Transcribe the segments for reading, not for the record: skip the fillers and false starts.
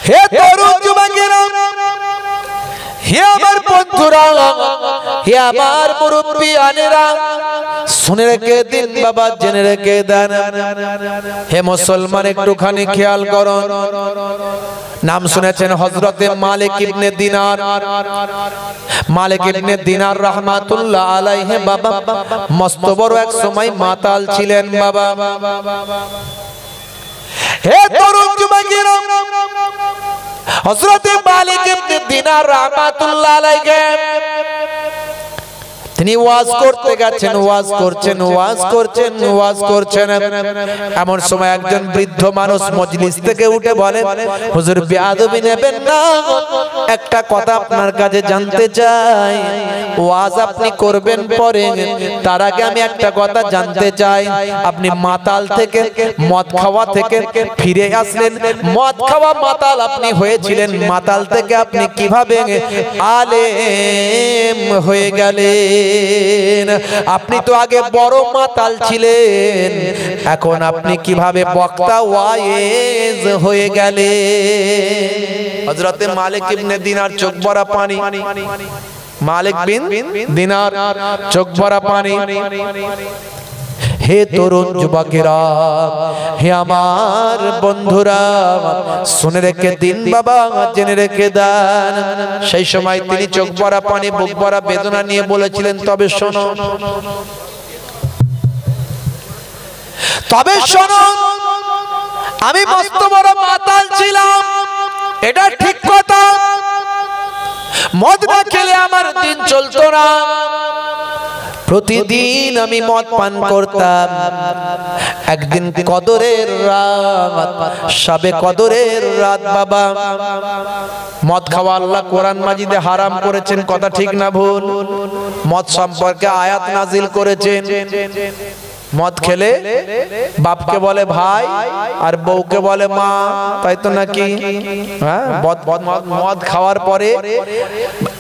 হে তরুণ যুবকেরা, হে আমার বন্ধুরা, হে আমার মুরব্বিয়ানেরা, শুনে রেখে দিন বাবা, জেনে রেখে দেন। হে মুসলমান, একটুখানি খেয়াল করুন। নাম শুনেছেন হযরতে মালিক ইবনে দিনার। মালিক ইবনে দিনার রাহমাতুল্লাহ আলাইহি বাবা মস্ত বড় এক সময় মাতাল ছিলেন বাবা। হে তরুণ যুবকেরা, হযরতে মালিক ইবনে দিনার রাহমাতুল্লাহ আলাইহি তিনি ওয়াজ করতে গেছেন, ওয়াজ করছেন, ওয়াজ করছেন, ওয়াজ করছেন। এমন সময় একজন বৃদ্ধ মানুষ মজলিস থেকে উঠে বলে, হুজুর বেয়াদবি নেবেন না, একটা কথা আপনার কাছে জানতে চাই। ওয়াজ আপনি করবেন পরে, তার আগে আমি একটা কথা জানতে চাই। আপনি মাতাল থেকে, মদ খাওয়া থেকে ফিরে আসলেন, মদ খাওয়া মাতাল আপনি হয়েছিলেন, মাতাল থেকে আপনি কিভাবে আলেম হয়ে গেলেন? আপনি তো আগে বড় মাতাল ছিলেন, এখন আপনি কিভাবে বক্তা ওয়াইজ হয়ে গেলেন? হযরতে মালিক ইবনে দিনার চোখ ভরা পানি। মালিক বিন দিনার চোখ ভরা পানি। হে তরুণ যুবকেরা, হে আমার বন্ধুরা, শুনে রেখে দিন বাবা, জেনে রেখে দেন। সেই সময় তিনি চোখ ভরা পানি, বুক ভরা বেদনা নিয়ে বলেছিলেন, তবে শোনো, তবে শোনো, আমি মস্ত বড় মাতাল ছিলাম, এটা ঠিক কথা। মদ না খেলে আমার দিন চলতো না, প্রতিদিন আমি মদ পান করতাম। একদিন কদরের রাত, শবে কদরের রাত বাবা, মদ খাওয়া আল্লাহ কোরআন মাজিদে হারাম করেছেন, কথা ঠিক না ভুল? মদ সম্পর্কে আয়াত নাজিল করেছেন। মদ খেলে বাপকে বলে ভাই আর বউকে বলে মা, তাই তো নাকি? হ্যাঁ, মদ খাওয়ার পরে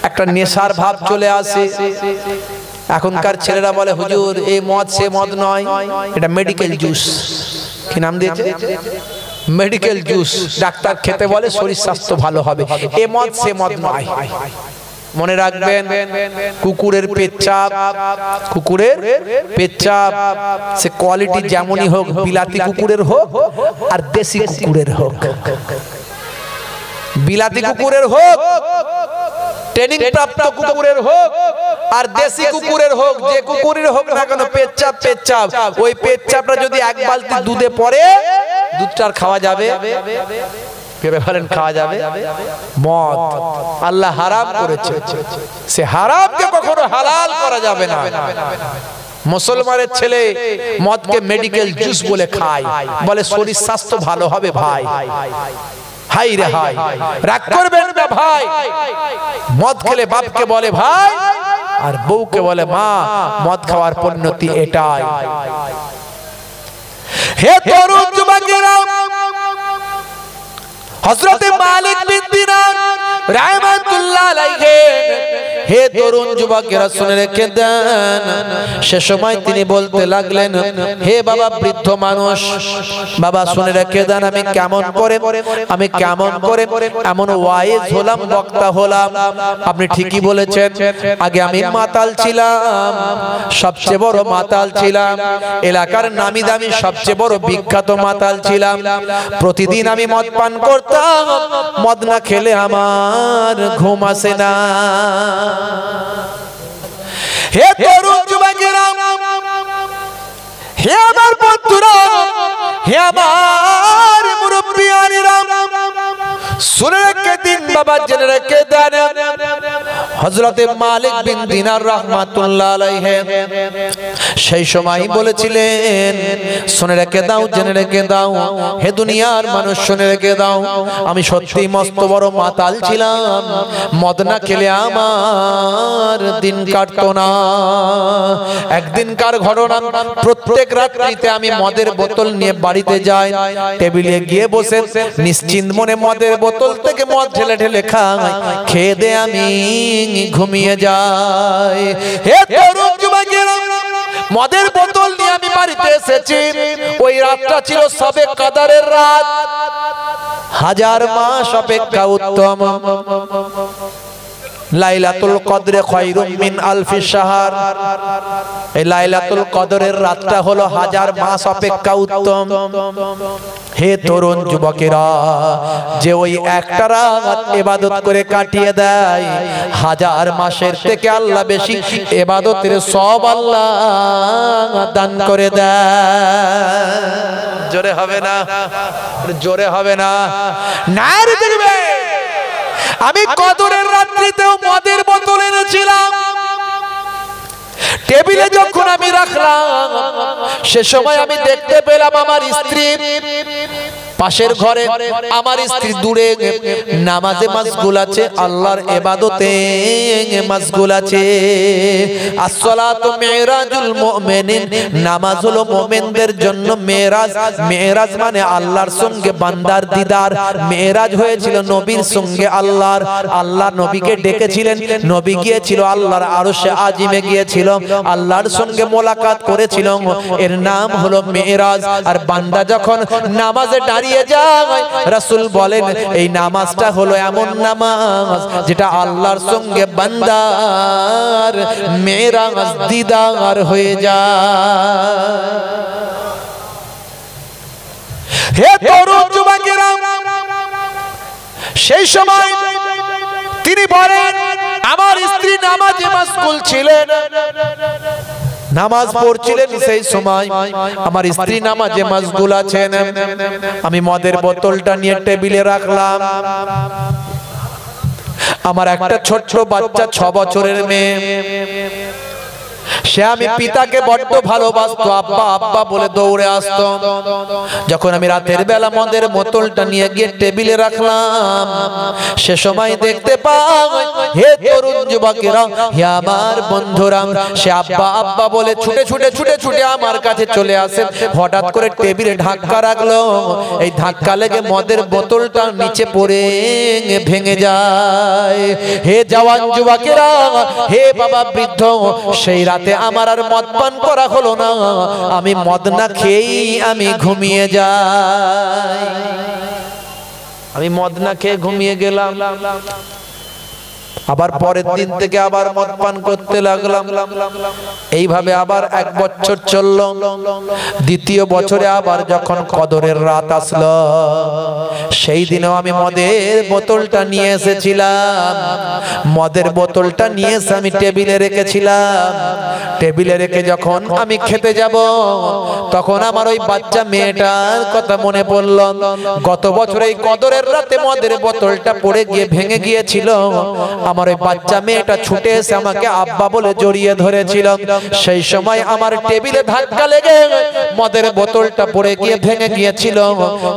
একটা নেশার ভাব চলে আসে। এখনকার ছেলেরা বলে, হুজুর এই মদ সে মদ নয়, এটা মেডিকেল জুস। কি নাম দিয়েছে? Medical juice. ডাক্তার খেতে বলে শরীর স্বাস্থ্য ভালো হবে, এ মদ সে মদ নয়। মনে রাখবেন, কুকুরের পেচ্ছাপ, কুকুরের পেচ্ছাপ সে কোয়ালিটি যেমনই হোক, বিলাতি কুকুরের হোক আর দেশি কুকুরের হোক, বিলাতি কুকুরের হোক, ট্রেনিং প্রাপ্ত কুকুরের হোক আর দেশি কুকুরের হোক, যে কুকুরের হোক না কেন, পেচ্ছাপ পেচ্ছাপ, ওই পেচ্ছাপটা যদি এক বালতি দুধে পড়ে, দুধটা খাওয়া যাবে? খাওয়া যাবে? মদ আল্লাহ হারাম করেছে, সে হারামকে কখনো হালাল করা যাবে না। মুসলমানের ছেলে মদকে মেডিকেল জুস বলে খায়, বলে শরীর স্বাস্থ্য ভালো হবে। ভাই হাই রে হাই, রাগ করবেন না ভাই। মদ খেলে বাপকে বলে ভাই আর বউকে বলে মা, মদ খাওয়ার পরিণতি এটাই। হে তরুণ যুবকেরা, হযরতে মালিক বিন দিনার রাহমাতুল্লাহ আলাইহি, হে তরুণ যুবকেরা শুনে রেখে দেন। সে সময় তিনি বলতে লাগলেন, হে বাবা বৃদ্ধ মানুষ, বাবা শুনে রেখে দেন, আমি কেমন করে এমন ওয়াইজ হলাম, বক্তা হলাম। আপনি ঠিকই বলেছেন, আগে আমি মাতাল ছিলাম, সবচেয়ে বড় মাতাল ছিলাম, এলাকার নামি দামি সবচেয়ে বড় বিখ্যাত মাতাল ছিলাম। প্রতিদিন আমি মদ পান করতাম, মদ না খেলে আমার ঘুম আসে না। হে তরুণ যুবকেরা, হে আমার বন্ধুরা, হে আমার মুরব্বিয়ানেরা, শুনে রেখে দিন বাবা, জেনে রেখে দেন। হযরতে মালিক বিন দিনার রাহমাতুল্লাহ আলাইহি সেই সময় বলেছিলেন, শুনে রেখে দাও, জেনে রেখে দাও, হে দুনিয়ার মানুষ শুনে রেখে দাও, আমি সত্যি মস্ত বড় মাতাল ছিলাম, মদ না খেলে আমার দিন কাটতো না। একদিনকার ঘটনা, প্রত্যেক রাত্রিতে আমি মদের বোতল নিয়ে বাড়িতে যাই, টেবিলে গিয়ে বসে নিশ্চিন্ত মনে মদের বোতল থেকে মদ ঢেলে ঢেলে খাই, খেয়ে দে আমি ঘুমিয়ে যাই। হে তরুণ যুবকেরা, মদের বোতল নিয়ে আমি বাড়িতে এসেছি, ওই রাতটা ছিল শবে কদরের রাত। হাজার মাস অপেক্ষা উত্তম। লাইলাতুল কদরে খায়রুম মিন আলফি শাহর, এই লাইলাতুল কদরের রাতটা হলো হাজার মাস অপেক্ষা উত্তম। হে তরুণ যুবকেরা, যে ওই একটা রাত ইবাদত করে কাটিয়ে দেয়, হাজার মাসের থেকে আল্লাহ বেশি ইবাদতের সওয়াব আল্লাহ দান করে দেয়। জোরে হবে না? জোরে হবে না? নারে দেখবে, আমি কদরের রাত্রিতেও মদের বোতল এনেছিলাম, টেবিলে যখন আমি রাখলাম, সে সময় আমি দেখতে পেলাম আমার স্ত্রী পাশের ঘরে, আমার স্ত্রী দূরে নামাজে মাশগুল আছে, আল্লাহর ইবাদতে মাশগুল আছে। আসসালাতু মিরাজুল মুমিনিন, নামাজ হলো মুমিনদের জন্য মেরাজ। মেরাজ মানে আল্লাহর সঙ্গে বান্দার দিদার। মেরাজ হয়েছিল নবীর সঙ্গে আল্লাহর। আল্লাহ নবীকে ডেকেছিলেন, নবী গিয়েছিল আল্লাহর আরশে আজিমে গিয়েছিল, আল্লাহর সঙ্গে মোলাকাত করেছিল, এর নাম হলো মেরাজ। আর বান্দা যখন নামাজে দাঁড়িয়ে যায়, রাসূল বলেন এই নামাজটা হলো এমন নামাজ যেটা আল্লাহর সঙ্গে বান্দার মেরাজ দিদার হয়ে যায়। হে তরুণ যুবকেরা, সেই সময় তিনি বলেন আমার স্ত্রী নামাজে মাশগুল ছিলেন, নামাজ পড়ছিলেন, সেই সময় আমার স্ত্রী নামাজে মাশগুল আছেন। আমি মদের বোতলটা নিয়ে টেবিলে রাখলাম। আমার একটা ছোট্ট বাচ্চা 6 বছরের মেয়ে, সে আমি পিতাকে বড্ড ভালোবাসতো, আব্বা আব্বা বলে দৌড়ে আসতো। যখন আমি রাতের বেলা মদের বোতলটা নিয়ে গিয়ে টেবিলে রাখলাম, সে সময় দেখতে পাই, হে তরুণ যুবকেরা, হে আমার বন্ধুরা, সে আব্বা আব্বা বলে ছুটে ছুটে ছুটে ছুটে আমার কাছে চলে আসে। হঠাৎ করে টেবিলে ধাক্কা রাখলো, এই ধাক্কা লেগে মদের বোতলটা নিচে পড়ে ভেঙে যায়। হে জওয়ান যুবকেরা, হে বাবা বৃদ্ধ, সেই রাতে আমার আর মদ পান করা হলো না, আমি মদ না খেয়েই আমি ঘুমিয়ে যাই। আমি মদ না খেয়ে ঘুমিয়ে গেলাম। আবার পরের দিন থেকে আবার মদ পান করতে লাগলাম। এইভাবে আবার 1 বছর চলল। দ্বিতীয় বছরে আবার যখন কদরের রাত আসলো, সেই দিনেও আমি মদের বোতলটা নিয়ে এসেছিলাম। মদের বোতলটা নিয়ে এসে আমি টেবিলে রেখেছিলাম। টেবিলে রেখে যখন আমি খেতে যাব, তখন আমার ওই বাচ্চা মেয়েটার কথা মনে পড়ল। গত বছর এই কদরের রাতে মদের বোতলটা পড়ে গিয়ে ভেঙে গিয়েছিল। আমার ওই বাচ্চা মেয়েটা ছুটে এসে আমাকে আব্বা বলে জড়িয়ে ধরেছিল। সেই সময় আমার টেবিলে ধাক্কা লেগে মদের বোতলটা পড়ে গিয়ে ভেঙে গিয়েছিল।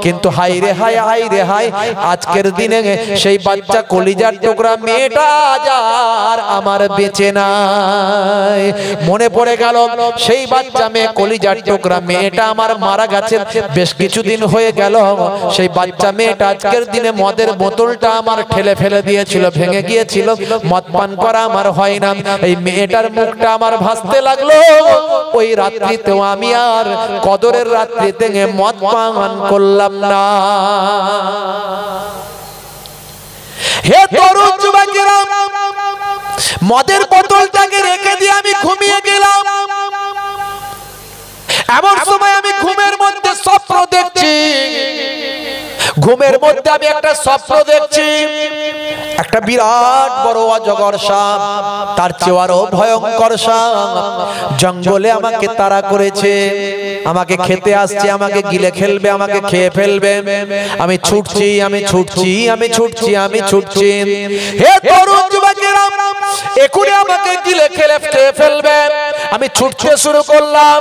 কিন্তু হাই রে হাই, হাই রে হাই, আজকের দিনে সেই বাচ্চা কলিজার টুকরা মেয়েটা আর আমার বেঁচে নাই। মনে পড়ে গেল সেই বাচ্চা মেয়ে, কলিজার টুকরা মেয়েটা আমার মারা গেছে, বেশ কিছুদিন হয়ে গেল। সেই বাচ্চা মেয়েটা আজকের দিনে মদের বোতলটা আমার ঠেলে ফেলে দিয়েছিল, ভেঙে গিয়েছিল, মদ পান করা আমার হয় না। এই মেয়েটার মুখটা আমার ভাসতে লাগলো। ওই রাত্রিতেও আমি আর কদরের রাত্রিতে মদ পান করলাম না। হে তরুণ যুবকেরা, মদের বোতলটাকে রেখে দিয়ে আমি ঘুমিয়ে গেলাম। এমন সময় আমি ঘুমের মধ্যে স্বপ্ন দেখছি। ঘুমের মধ্যে আমি একটা স্বপ্ন দেখছি, একটা বিরাট বড় অজগর সাপ, তার চেয়ে আরো ভয়ঙ্কর সাপ জঙ্গলে আমাকে তাড়া করেছে, আমাকে খেতে আসছে, আমাকে গিলে ফেলবে, আমাকে খেয়ে ফেলবে। আমি ছুটছি, আমি ছুটছি, আমি ছুটছি, আমি ছুটছি। হে তরুণ যুবকেরা, এখনই আমাকে গিলে খেয়ে ফেলবে। আমি ছুটতে শুরু করলাম।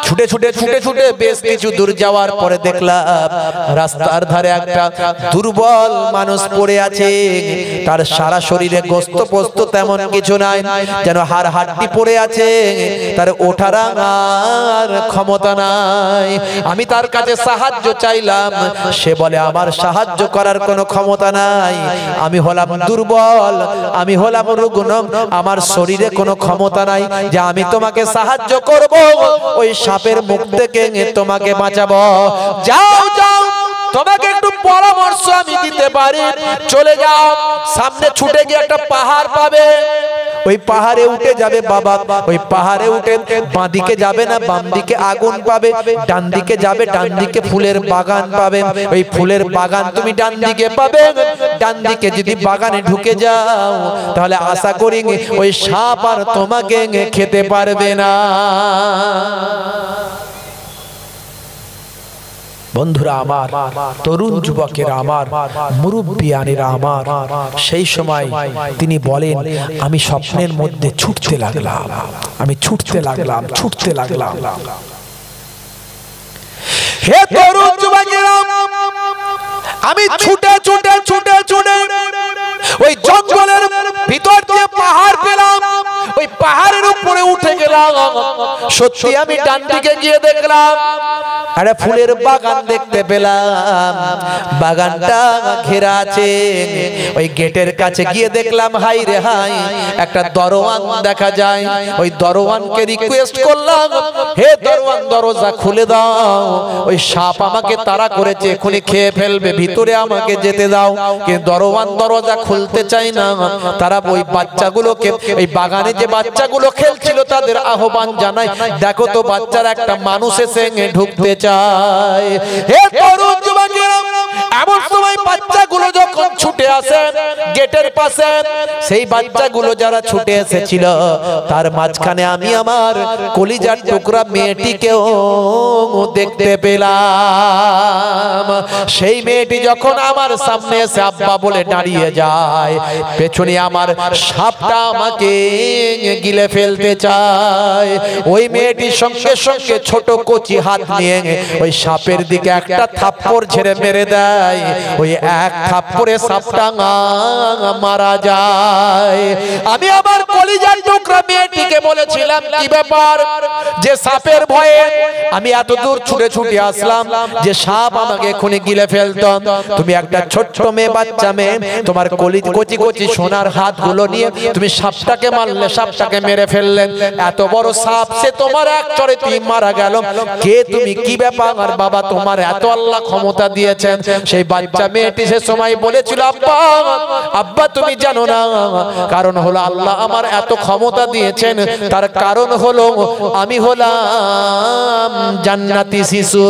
ছুটে ছুটে ছুটে ছুটে বেশ কিছু দূর যাওয়ার পরে দেখলাম রাস্তার ধারে একটা দুর্বল মানুষ পড়ে আছে। তার সারা শরীরে গোস্ত পোস্ত তেমন কিছু নাই, যেন হাড় হাড্ডি পড়ে আছে, তার ওঠার আর ক্ষমতা নাই। আমি তার কাছে সাহায্য চাইলাম, সে বলে আমার সাহায্য করার কোনো ক্ষমতা নাই, আমি হলাম দুর্বল, আমি হলাম রুগ্ন, আমার শরীরে কোনো ক্ষমতা নাই যে আমি তোমাকে সাহায্য করব, ওই সাপের মুখ থেকে তোমাকে বাঁচাবো। যাও যাও, তোমাকে একটু পরামর্শ আমি দিতে পারি, চলে যাও, সামনে ছুটে গিয়ে একটা পাহাড় পাবে, ওই পাহাড়ে উঠে যাবে বাবা, ওই পাহাড়ে উঠে বাঁ দিকে যাবে না বাম দিকে আগুন পাবে, ডান দিকে যাবে ডান দিকে ফুলের বাগান পাবে, ওই ফুলের বাগান তুমি ডান দিকে পাবে। ডান দিকে যদি বাগানে ঢুকে যাও তাহলে আশা করি ওই সাপ আর তোমাকে খেতে পারবে না। বন্ধুরা আমার, তরুণ যুবকেরা আমার, মুরব্বিয়ানেরা আমার, সেই সময় তিনি বলেন আমি স্বপ্নের মধ্যে ছুটতে লাগলাম, আমি ছুটতে লাগলাম, ছুটতে লাগলাম। হে তরুণ যুবকেরা, আমি ছুটে ছুটে ছুটে ছুটে ওই জঙ্গলের ভিতর দিয়ে পাহাড় পেলাম, ওই পাহাড়ের উপরে উঠে গেলাম। সত্যি আমি ডান দিকে গিয়ে দেখলাম আরে ফুলের বাগান দেখতে পেলাম, বাগানটা ঘেরা আছে। ওই গেটের কাছে গিয়ে দেখলাম হাই রে হাই, একটা দরওয়ান দেখা যায়। ওই দরওয়ানকে রিকোয়েস্ট করলাম, হে দরওয়ান দরজা খুলে দাও, ওই সাপ আমাকে তাড়া করেছে, এখনই খেয়ে ফেলবে, ভিতরে আমাকে যেতে দাও। কিন্তু দরওয়ান দরজা খুলতে চাই না। তারা ওই বাচ্চাগুলোকে, এই বাগানে যে বাচ্চাগুলো খেলছিল তাদের আহ্বান জানায়, দেখো তো বাচ্চারা একটা মানুষের সঙ্গে ঢুকতে চায়। হে তরুণ যুবকেরা, এমন সময় বাচ্চাগুলো যখন ছুটে আসে গেটের পাশে, সেই বাচ্চাগুলো যারা ছুটে এসেছিল তার মাঝখানে আমি আমার কলিজার টুকরা মেয়েটিকেও দেখতে পেলাম। সেই মেয়েটি যখন আমার সামনে এসে আব্বা বলে দাঁড়িয়ে যায়, পেছনে আমার সাপটা আমাকে গিলে ফেলতে চায়। ওই মেয়েটির সঙ্গে সঙ্গে ছোট কচি হাত নিয়ে ওই সাপের দিকে একটা থাপ্পড় ঝেড়ে মেরে দেয়। ওই এক থাপ্পড়ে সাপটা মারা যায়। আমি আমার কলিজার টুকরা মেয়েটিকে বলেছিলাম, কি ব্যাপার যে সাপের ভয়ে আমি এত দূর ছুটে ছুটে আসলাম, যে সাপ আমাকে এখনই গিলে ফেলতো। তুমি একটা ছোট্ট মেয়ে, বাচ্চা মেয়ে, তোমার কচি কচি সোনার হাতগুলো নিয়ে তুমি সাপটাকে মারলে, সাপটাকে মেরে ফেললেন। এত বড় সাপ, সে তোমার এক চড়েতেই মারা গেল। কে তুমি, কি ব্যাপার বাবা, তোমার এত আল্লাহ ক্ষমতা দিয়েছেন। সেই বাচ্চা মেয়েটি সে সময় বলেছিল, আব্বা আব্বা তুমি জানো না, কারণ হলো আল্লাহ আমার এত ক্ষমতা দিয়েছেন, তার কারণ হলো আমি হলাম জান্নাতি শিশু।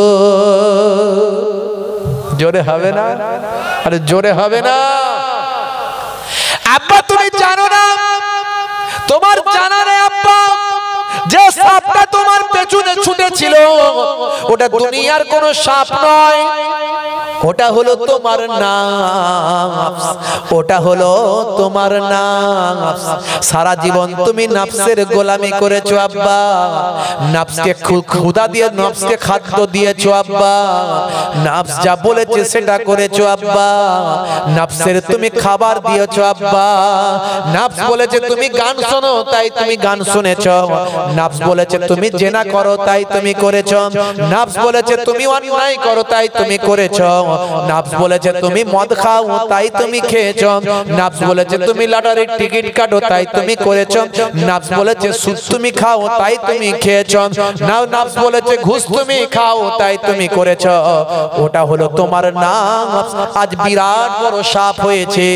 জোরে হবে না? আরে জোরে হবে না? আব্বা তুমি জানো না, তোমার জানা নেই আব্বা, যে সাপটা তোমার পেছনে ছুটেছিল ওটা দুনিয়ার কোনো সাপ নয়, ওটা হলো তোমার নাফস, ওটা হলো তোমার নাফস। সারা জীবন তুমি নাফসের গোলামি করেছো আব্বা, নাফসকে ক্ষুধা দিয়ে নাফসকে খাদ্য দিয়েছো আব্বা, নাফস যা বলেছে সেটা করেছো আব্বা, নাফসের তুমি খাবার দিয়েছো আব্বা। নাফস বলেছে তুমি গান শোনো, তাই তুমি গান শুনেছো। নাফস বলেছে তুমি জেনা করো, তাই তুমি করেছো। নাফস বলেছে তুমি অন্যায় করো, তাই তুমি করেছো। নাফস বলেছে তুমি মদ খাও, তাই তুমি খেয়েছো। নাফস বলেছে তুমি লটারির টিকিট কাটো, তাই তুমি করেছো। নাফস বলেছে সুদ তুমি খাও, তাই তুমি খেয়েছো। নাফস বলেছে ঘুষ তুমি খাও, তাই তুমি করেছো। ওটা হলো তোমার নাফস। আজ বিরাট বড় সাপ হয়েছে,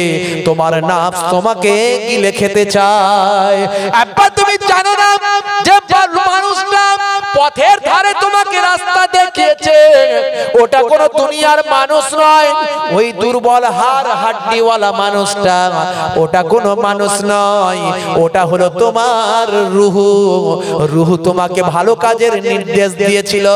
তোমার নাফস তোমাকে গিলে খেতে চায়। আব্বা তুমি জানো না, যে মানুষটা পথের ধারে তোমাকে রাস্তা দেখিয়েছে, ওটা কোনো দুনিয়ার মানুষ নয়। ওই দুর্বল হাড় হাড্ডিওয়ালা মানুষটা, ওটা কোনো মানুষ নয়, ওটা হলো তোমার রুহু। রুহু তোমাকে ভালো কাজের নির্দেশ দিয়েছিল।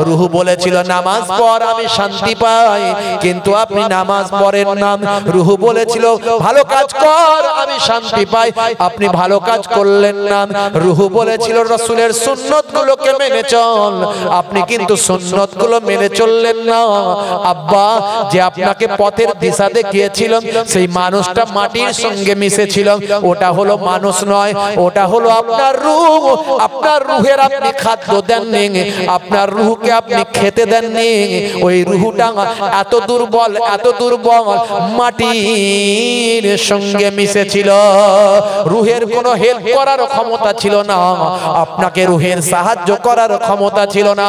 রুহু বলেছিল নামাজ পড়, আমি শান্তি পাই, কিন্তু আপনি নামাজ পড়েন না। রুহু বলেছিল ভালো কাজ কর, আমি শান্তি পাই, আপনি ভালো কাজ করলেন না। রুহু বলেছিল রাসূলের সুন্নত গুলোকে মেনে চল, আপনি কিন্তু সুন্নত গুলো মেনে চললেন না। আব্বা যে আপনাকে পথের দিশা দেখিয়েছিল, সেই মানুষটা মাটির সঙ্গে মিশেছিল, ওটা হলো মানুষ নয়, ওটা হলো আপনার রূহ। আপনার রুহের আপনি খাদ্য দেননি, আপনার রুহকে আপনি খেতে দেননি। ওই রুহটা এত দুর্বল, এত দুর্বল, মাটির সঙ্গে মিশেছিল। রুহের কোনো হেল্প করার ক্ষমতা ছিল না, আপনাকে রুহের সাহায্য করার ক্ষমতা ছিল না।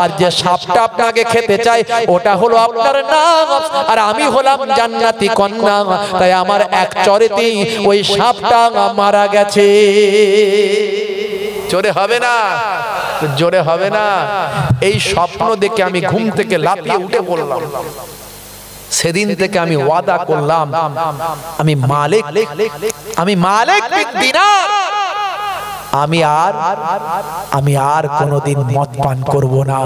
আর যে সাপটা আপনাকে খেতে চায় ওটা হলো আপনার নাম, আর আমি হলাম জান্নাতি কন্যা, তাই আমার এক চরেতেই ওই সাপটা মারা গেছে। জোরে হবে না? জোরে হবে না? এই স্বপ্ন দেখে আমি ঘুম থেকে লাফিয়ে উঠে পড়লাম। সেদিন থেকে আমি ওয়াদা করলাম, আমি মালিক বিন দিনার, আমি আর কোনোদিন মদ পান করব না।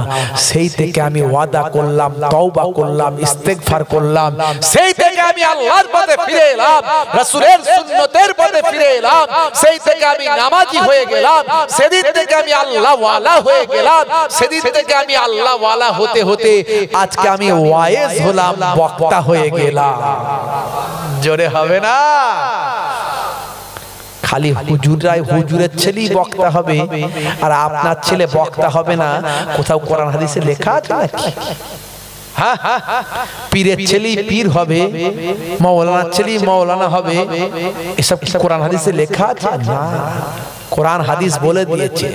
সেই থেকে আমি ওয়াদা করলাম, তওবা করলাম, ইস্তেগফার করলাম। সেই থেকে আমি আল্লাহর পথে ফিরে এলাম, রাসূলের সুন্নতের পথে ফিরে এলাম। সেই থেকে আমি নামাজি হয়ে গেলাম। সেদিন থেকে আমি আল্লাহ ওয়ালা হয়ে গেলাম। সেদিন থেকে আমি আল্লাহ ওয়ালা হতে হতে আজকে আমি ওয়াইজ হলাম, বক্তা হয়ে গেলাম। জোরে হবে না? খালি হুজুরাই হুজুরের ছেলেই বক্তা হবে আর আপনার ছেলে বক্তা হবে না, কোথাও কোরআন হাদিসে লেখা আছে নাকি? হ্যাঁ, পীরের ছেলেই পীর হবে, মাওলানার ছেলেই মাওলানা হবে, এসব কি কোরআন হাদিসে লেখা আছে? না। কোরআন হাদিস বলে দিয়েছে,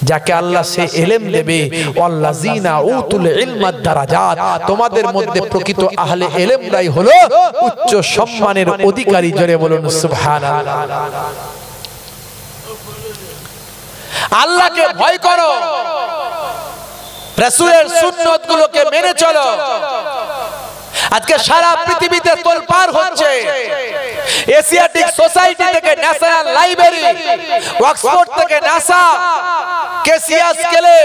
যাকে আল্লাহ সে ইলম দেবে, ওয়াল্লাযিনা উতুল ইলমাদ দারাজাত, তোমাদের মধ্যে প্রকৃত আহলে ইলমরাই হলো উচ্চ সম্মানের অধিকারী। জোরে বলুন সুবহানাল্লাহ। আল্লাহকে ভয় করো, রাসূলের সুন্নতগুলোকে মেনে চলো। আজকে সারা পৃথিবীতে তোলপাড় হচ্ছে, এশিয়াটিক সোসাইটি থেকে ন্যাশনাল লাইব্রেরি, অক্সফোর্ড থেকে নাসা, কেসিয়াস কেলে,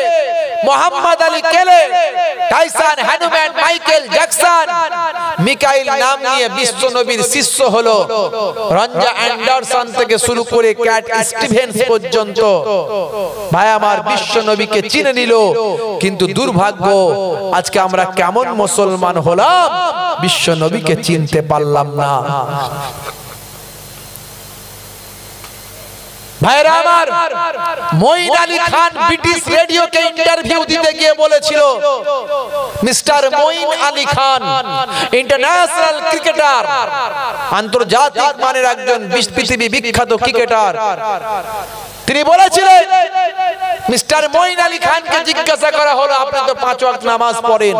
মোহাম্মদ আলী কেলে, Tyson Hanuman, Michael Jackson, Mikail নাম নিয়ে বিশ্ব নবীর শিষ্য হলো, রঞ্জা অ্যান্ডারসন থেকে শুরু করে ক্যাট স্টিভেন্স পর্যন্ত। ভাই আমার, বিশ্ব নবীকে চিনে নিল, কিন্তু দুর্ভাগ্য আজকে আমরা কেমন মুসলমান হলাম, বিশ্ব নবীকে চিনতে পারলাম না। ভাইরা আমার, মঈন আলী খান ব্রিটিশ রেডিওকে ইন্টারভিউ দিতে গিয়ে বলেছিল, mister Moin Ali Khan international cricketer, আন্তর্জাতিক মানের একজন পৃথিবী বিখ্যাত ক্রিকেটার, তিনি বলেছিলেন, মিস্টার মঈন আলী খানকে জিজ্ঞাসা করা হলো, আপনি তো 5 ওয়াক্ত নামাজ পড়েন,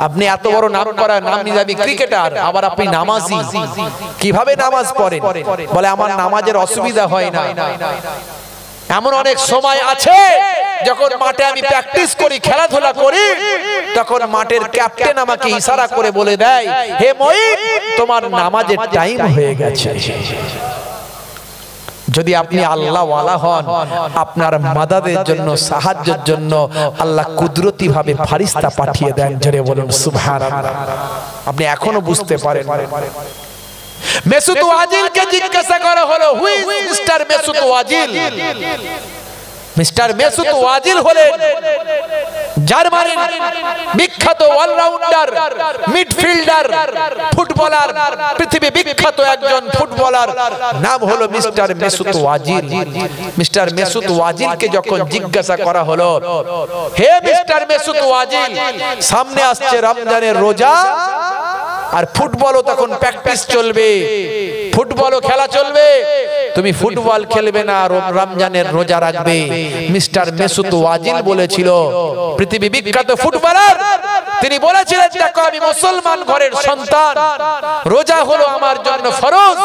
আপনি এত বড় নাম করা নামি ক্রিকেটার, আবার আপনি নামাজি, কিভাবে নামাজ পড়েন? বলে, আমার নামাজের অসুবিধা হয় না। এমন অনেক সময় আছে যখন মাঠে আমি প্র্যাকটিস করি, খেলাধুলা করি, তখন মাঠের ক্যাপ্টেন আমাকে ইশারা করে বলে দেয়, হে মঈন, তোমার নামাজের টাইম হয়ে গেছে। যদি আপনি আল্লাহ ওয়ালা হন, আপনার মাদাদের জন্য, সাহায্যের জন্য আল্লাহ কুদরতি ভাবে ফারিস্তা পাঠিয়ে দেন। জোরে বলুন সুবহানাল্লাহ। আপনি এখনো বুঝতে পারেন? মেসুত ওয়াজিলকে জিজ্ঞাসা করা হলো, who is mister Mesut Ozil? Mister Mesut Wajil হলেন জার্মানির বিখ্যাত অলরাউন্ডার, মিডফিল্ডার, ফুটবলার, পৃথিবী বিখ্যাত একজন ফুটবলার, নাম হলো mister Mesut Ozil. Mister Mesut ওয়াজিলকে যখন জিজ্ঞাসা করা হলো, হে মিস্টার মেসুত ওয়াজিল, সামনে আসছে রমজানের রোজা, আর ফুটবলও তখন প্র্যাকটিস চলবে, ফুটবলও খেলা চলবে, তুমি ফুটবল খেলবে না, রমজানের রোজা রাখবে। মিস্টার মেসুত ওয়াজিল বলেছিল, পৃথিবী বিখ্যাত ফুটবলার, তিনি বলেছিলেন, দেখো আমি মুসলমান ঘরের সন্তান, রোজা হলো আমার জন্য ফরজ,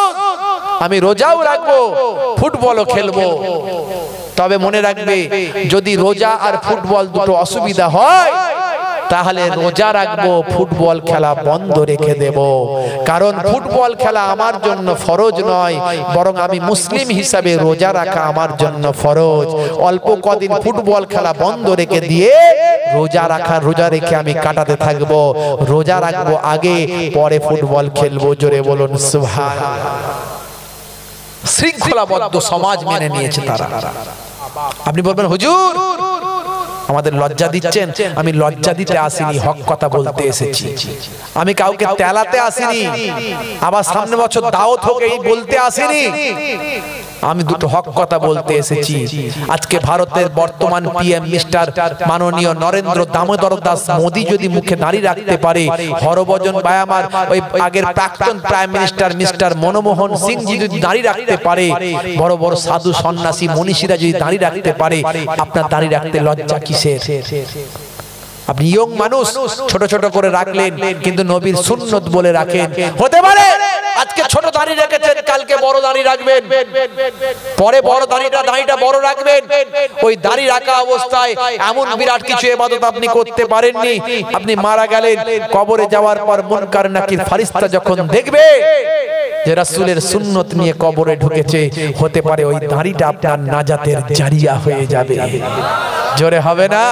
আমি রোজাও রাখবো, ফুটবলও খেলবো। তবে মনে রাখবে, যদি রোজা আর ফুটবল দুটো অসুবিধা হয়, তাহলে রোজা রাখবো, ফুটবল খেলা বন্ধ রেখে দেব। কারণ ফুটবল খেলা আমার জন্য ফরজ নয়, বরং আমি মুসলিম হিসাবে রোজা রাখা আমার জন্য ফরজ। অল্প কদিন ফুটবল খেলা বন্ধ রেখে দিয়ে রোজা রেখে আমি কাটাতে থাকবো। রোজা রাখবো আগে, পরে ফুটবল খেলবো। জোরে বলুন সুবহানাল্লাহ। শৃঙ্খলাবদ্ধ সমাজ মেনে নিয়েছে তারা। আপনি বলবেন, হুজুর আমাদের লজ্জা দিচ্ছেন। আমি লজ্জা দিতে আসিনি, হক কথা বলতে এসেছি। আমি কাউকে তেলাতে আসিনি, আবার সামনে বছর দাওয়াত হোক এই বলতে আসিনি। আমি দুটো হক কথা বলতে এসেছি। আজকে ভারতের বর্তমান পিএম মিস্টার মাননীয় নরেন্দ্র দামোদর দাস মোদী যদি মুখে দাঁড়িয়ে রাখতে পারে, হরভজন ভাই আমার ওই আগের প্রাক্তন prime minister mister Manmohan Singh যদি দাঁড়িয়ে রাখতে পারে, বড় বড় সাধু সন্ন্যাসী মনীষীরা যদি দাঁড়িয়ে রাখতে পারে, আপনার দাঁড়িয়ে রাখতে লজ্জা কিসের? আপনি ইয়ং মানুষ ছোট ছোট করে রাখলেন, কিন্তু নবীর সুন্নত বলে রাখেন। হতে পারে আজকে ছোট দাড়ি রেখেছেন, কালকে বড় দাড়ি রাখবেন, পরে বড় দাড়িটা বড় রাখবেন। ওই দাড়ি রাখা অবস্থায় এমন বিরাট কিছু ইবাদত আপনি করতে পারেননি। আপনি মারা গেলেন, কবরে যাওয়ার পর মুনকার নাকির ফেরেশতা যখন দেখবে যে রাসূলের সুন্নত নিয়ে কবরে ঢুকেছে, হতে পারে ওই দাড়িটা আপনার নাজাতের জারিয়া হয়ে যাবে। জোরে হবে না?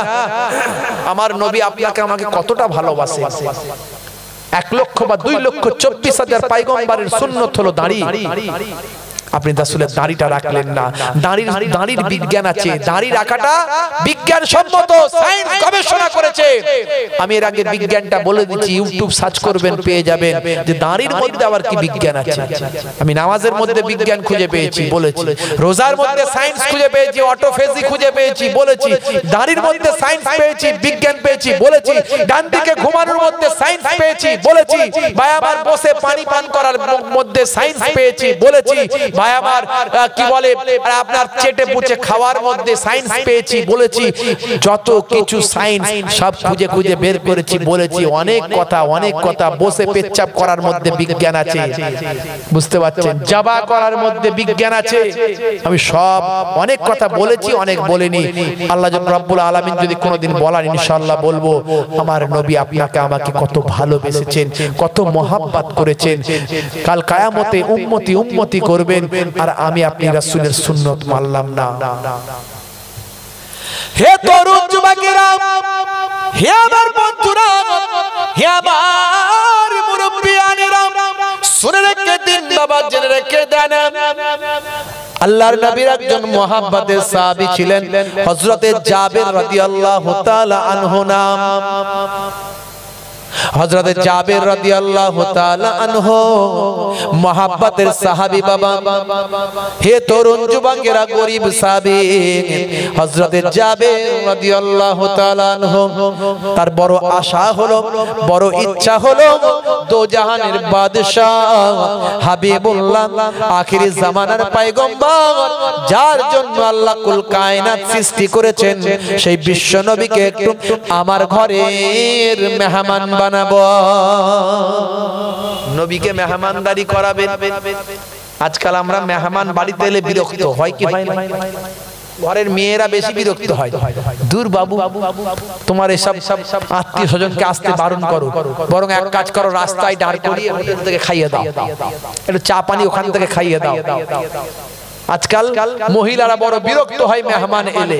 আমার নবী আপনাকে আমাকে কতটা ভালোবাসে। 1 লক্ষ বা 2 লক্ষ 24,000 পয়গম্বরের সুন্নত হলো দাড়ি। আপনি রাসূলের দাড়িটা রাখলেন না। দাড়ির বিজ্ঞান আছে, দাড়ি রাখাটা বিজ্ঞান সম্মত, সায়েন্স গবেষণা করেছে। আমি এর আগে বিজ্ঞানটা বলে দিচ্ছি, ইউটিউব সার্চ করবেন পেয়ে যাবেন যে দাড়ির মধ্যে আবার কি বিজ্ঞান আছে। আমি নামাজের মধ্যে বিজ্ঞান খুঁজে পেয়েছি, বলেছি। রোজার মধ্যে সায়েন্স খুঁজে পেয়েছি, অটোফেজি খুঁজে পেয়েছি, বলেছি। দাড়ির মধ্যে সায়েন্স পেয়েছি, বিজ্ঞান পেয়েছি, বলেছি। ডান দিকে ঘুমানোর মধ্যে সায়েন্স পেয়েছি, বলেছি। ভাই আমার বসে পানি পান করার মধ্যে সায়েন্স পেয়েছি, বলেছি। ভাই আমার কি বলে আপনার চেটে পুচে খাওয়ার মধ্যে সায়েন্স পেয়েছি, বলেছি। যত কিছু সায়েন্স সব খুঁজে খুঁজে বের করেছি, বলেছি। অনেক কথা বসে পেচ্ছাপ করার মধ্যে বিজ্ঞান আছে, বুঝতে পারছেন? জাবা করার মধ্যে বিজ্ঞান আছে। আমি সব অনেক কথা বলেছি, অনেক বলিনি। আল্লাহ রব্বুল আলামিন যদি কোনোদিন বলার, ইনশাআল্লাহ বলবো। আমার নবী আপনাকে আমাকে কত ভালোবেসেছেন, কত মহাব্বত করেছেন। কাল কিয়ামতে উম্মতি উম্মতি করবেন, আর আমি আপনি রাসূলের সুন্নত মানলাম না। হে তরুণ যুবকেরা, হে আমার বন্ধুরা, হে আমার মুরব্বিয়ানেরা, শুনে রেখে দিন বাবা, জেনে রেখে দেন। আল্লাহর নবীর একজন মুহাব্বতের সাহাবী ছিলেন হযরতে জাবের রাদিয়াল্লাহু তাআলা আনহু নাম। হযরতে জাবের রাদিয়াল্লাহু তাআলা আনহু মুহাব্বতের সাহাবী বাবা। হে তরুণ যুবকেরা, গরীব সাহাবী হযরতে জাবের রাদিয়াল্লাহু তাআলা আনহু, তার বড় আশা হলো, বড় ইচ্ছা হলো, দো জাহানের বাদশাহ হাবিবুল্লাহ, আখিরি জামানার পয়গম্বর, যার জন্য আল্লাহ কুল কায়নাত সৃষ্টি করেছেন, সেই বিশ্ব নবীকে একটু আমার ঘরের মেহমান বানাবো। নবীকে মেহমানদারি করাবেন। আজকাল আমরা মেহমান বাড়িতে এলে বিরক্ত হয় কি হয় না? ঘরের মেয়েরা বেশি বিরক্ত হয়। দূর বাবু, তোমার এসব আত্মীয় স্বজনকে আসতে বারণ করো, বরং এক কাজ করো, রাস্তায় দাঁড় করিয়ে হোটেল থেকে খাইয়ে দাও, একটু চা পানি ওখান থেকে খাইয়ে দাও। আজকাল মহিলারা বড় বিরক্ত হয় মেহমান এলে।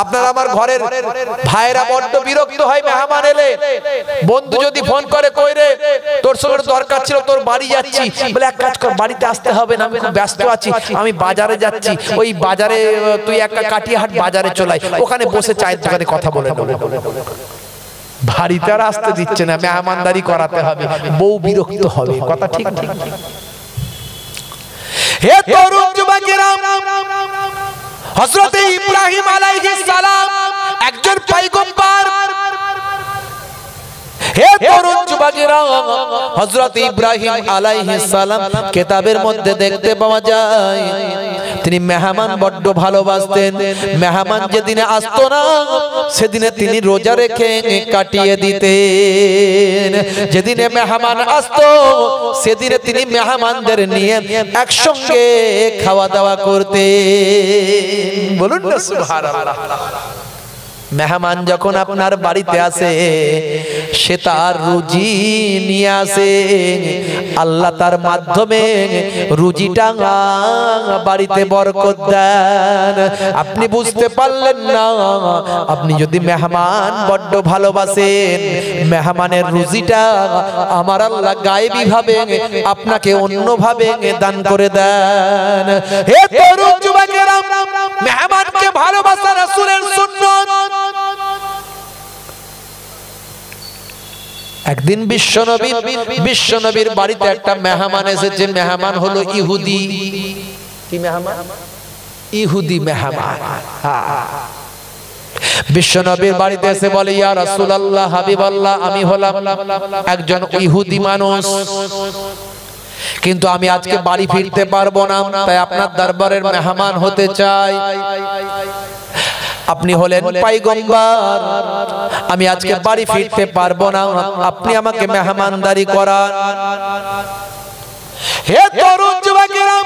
আপনার আমার ঘরের ভাইরা বড্ড বিরক্ত হয় মেহমান এলে। বন্ধু যদি ফোন করে, কই রে, তোর সঙ্গে দরকার ছিল, তোর বাড়ি যাচ্ছি, বলে এক কাজ কর, বাড়িতে আসতে হবে না, আমি খুব ব্যস্ত আছি, আমি বাজারে যাচ্ছি, ওই বাজারে তুই একটা কাটিয়াহাট বাজারে চলাই, ওখানে বসে চায়ের দোকানে কথা বলে নেব। বাড়িতে আর আসতে দিচ্ছে না, মেহমানদারি করাতে হবে, বউ বিরক্ত হবে। কথা ঠিক ঠিক। হে তরুণ যুবকেরা, হযরত ইব্রাহিম আলাইহিস সালাম একজন পয়গম্বর। হে তরুণ যুবকেরা, হযরত ইব্রাহিম আলাইহিস সালাম কিতাবের মধ্যে দেখতে পাওয়া যায় তিনি মেহমান বড্ড ভালোবাসতেন। মেহমান যেদিনে আসতো না, সেদিনে তিনি রোজা রেখে কাটিয়ে দিতেন। যেদিনে মেহমান আসতো, সেদিনে তিনি মেহমানদের নিয়ে একসঙ্গে খাওয়া দাওয়া করতেন। বলুন না সুবহানাল্লাহ। মেহমান যখন আপনার বাড়িতে আসে, সে তার রুজি নিয়ে আসে। আল্লাহ তার মাধ্যমে রুজিটা বাড়িতে বরকত দেন। আপনি বুঝতে পারলেন না, আপনি যদি মেহমান বড্ড ভালোবাসেন, মেহমানের রুজিটা আমার আল্লাহ গায়েবী ভাবে আপনাকে অন্যভাবে দান করে দেন। হে তরুণ যুবকেরা, মেহমানকে ভালোবাসা রাসূলের সুন্নাত। একদিন বিশ্বনবীর বাড়িতে একটা মেহমান এসেছে। মেহমান হলো ইহুদি। কি মেহমান? ইহুদি মেহমান। বিশ্বনবীর বাড়িতে এসে বলে, ইয়া রাসূলুল্লাহ, হাবিবাল্লাহ, আমি হলাম একজন ইহুদি মানুষ, কিন্তু আমি আজকে বাড়ি ফিরতে পারবো না, তাই আপনার দরবারের মেহমান হতে চাই। আপনি হলেন পয়গম্বর, আমি আজকে বাড়ি ফিরতে পারবো না, আপনি আমাকে মেহমানদারি করান। হে তরুণ যুবকেরা,